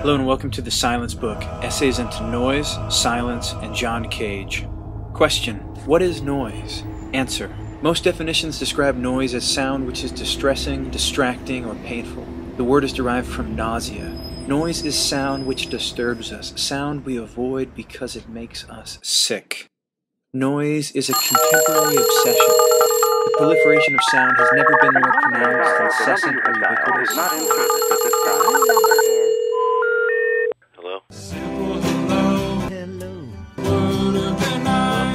Hello and welcome to the Silence Book, Essays into Noise, Silence, and John Cage. Question: what is noise? Answer: most definitions describe noise as sound which is distressing, distracting, or painful. The word is derived from nausea. Noise is sound which disturbs us, sound we avoid because it makes us sick. Noise is a contemporary obsession. The proliferation of sound has never been more pronounced, incessant, or ubiquitous. Hello?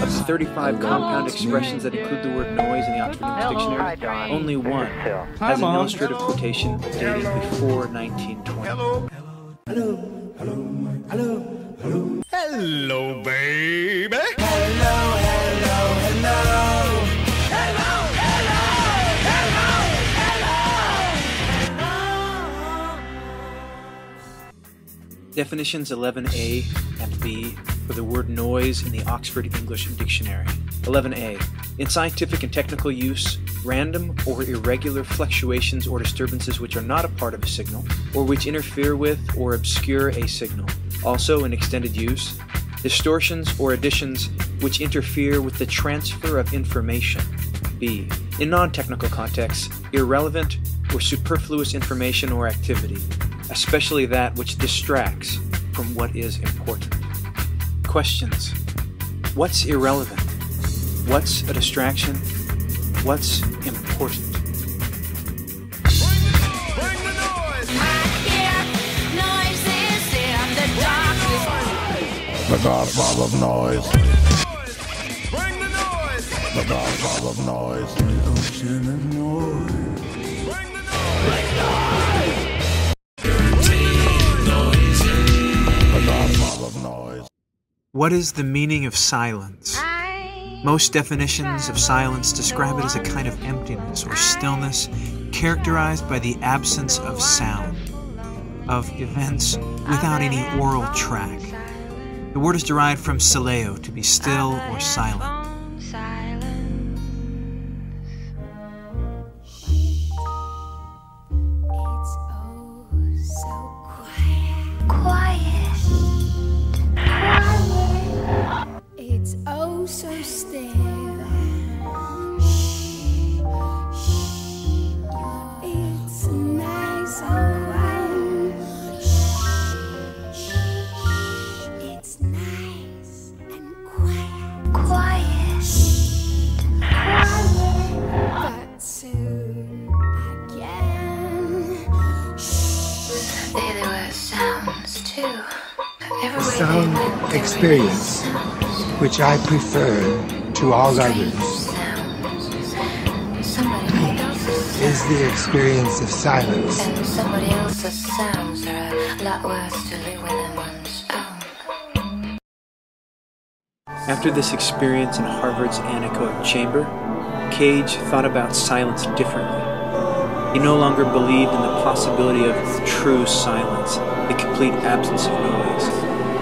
Of the 35 compound expressions that include the word noise in the Oxford English Dictionary, only one has an illustrative quotation dating before 1920. Hello, baby. Definitions 11a and b for the word noise in the Oxford English Dictionary. 11a. In scientific and technical use, random or irregular fluctuations or disturbances which are not a part of a signal, or which interfere with or obscure a signal. Also, in extended use, distortions or additions which interfere with the transfer of information. b. In non-technical contexts, irrelevant or superfluous information or activity, especially that which distracts from what is important. Questions: what's irrelevant? What's a distraction? What's important? Bring the noise. The godfather of noise. Bring the noise. The godfather of noise. The ocean of noise. Bring the noise. The godfather of noise. What is the meaning of silence? Most definitions of silence describe it as a kind of emptiness or stillness characterized by the absence of sound, of events without any oral track. The word is derived from sileo, to be still or silent. It's oh so still. Shh, shh. It's nice and quiet. Shh, shh. It's nice and quiet. Quiet. Shh. But soon again. Shh. There were sounds too. The sound experience, which I prefer to all others, Somebody else's is the experience of silence. and somebody else's sounds are a lot worse to live with than one's own. After this experience in Harvard's anechoic chamber, Cage thought about silence differently. He no longer believed in the possibility of true silence, the complete absence of noise.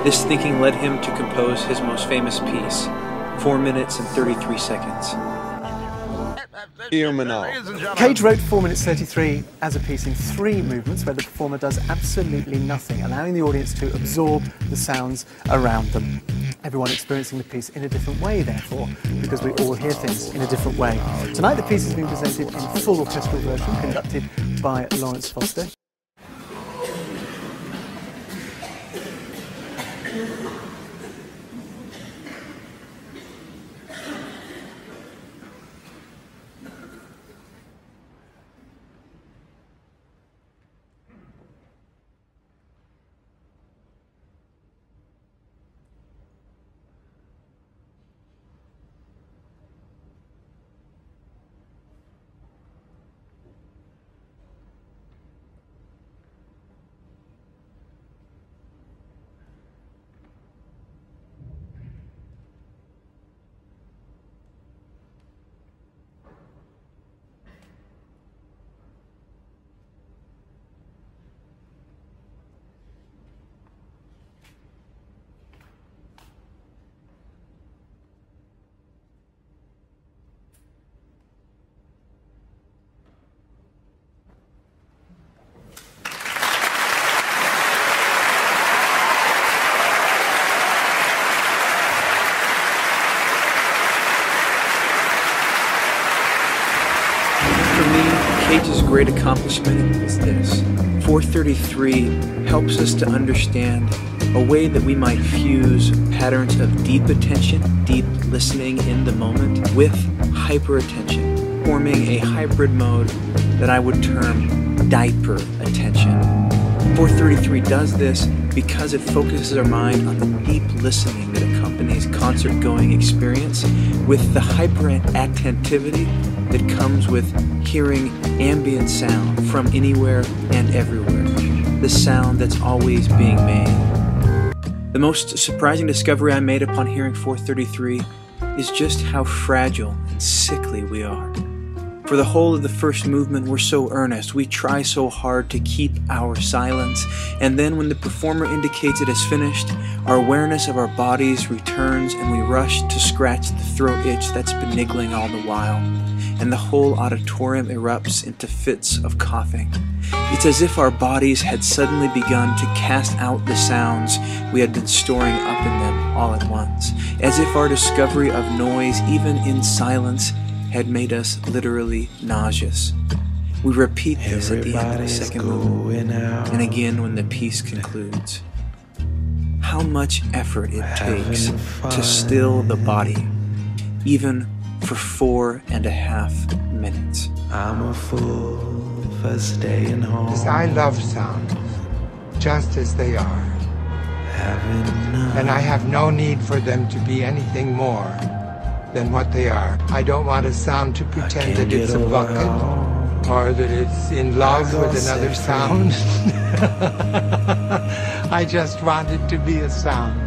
This thinking led him to compose his most famous piece, 4 minutes and 33 seconds. Cage wrote 4 minutes 33 as a piece in 3 movements where the performer does absolutely nothing, allowing the audience to absorb the sounds around them. Everyone experiencing the piece in a different way, therefore, because we all hear things in a different way. Tonight the piece has been presented in full orchestral version, conducted by Lawrence Foster. Cage's great accomplishment is this. 433 helps us to understand a way that we might fuse patterns of deep attention, deep listening in the moment, with hyper-attention, forming a hybrid mode that I would term diaper attention. 433 does this because it focuses our mind on the deep listening that accompanies concert-going experience with the hyper-attentivity that comes with hearing ambient sound from anywhere and everywhere, the sound that's always being made. The most surprising discovery I made upon hearing 433 is just how fragile and sickly we are. For the whole of the first movement, we're so earnest, we try so hard to keep our silence, and then when the performer indicates it is finished, our awareness of our bodies returns and we rush to scratch the throat itch that's been niggling all the while, and the whole auditorium erupts into fits of coughing. It's as if our bodies had suddenly begun to cast out the sounds we had been storing up in them all at once, as if our discovery of noise, even in silence, had made us literally nauseous. We repeat this at the end of the second movement, and again when the piece concludes. How much effort it takes to still the body, even for 4.5 minutes. I'm a fool for staying home. Because I love sound, just as they are. And I have no need for them to be anything more than what they are. I don't want a sound to pretend that it's a bucket or that it's in love with another sound. I just want it to be a sound.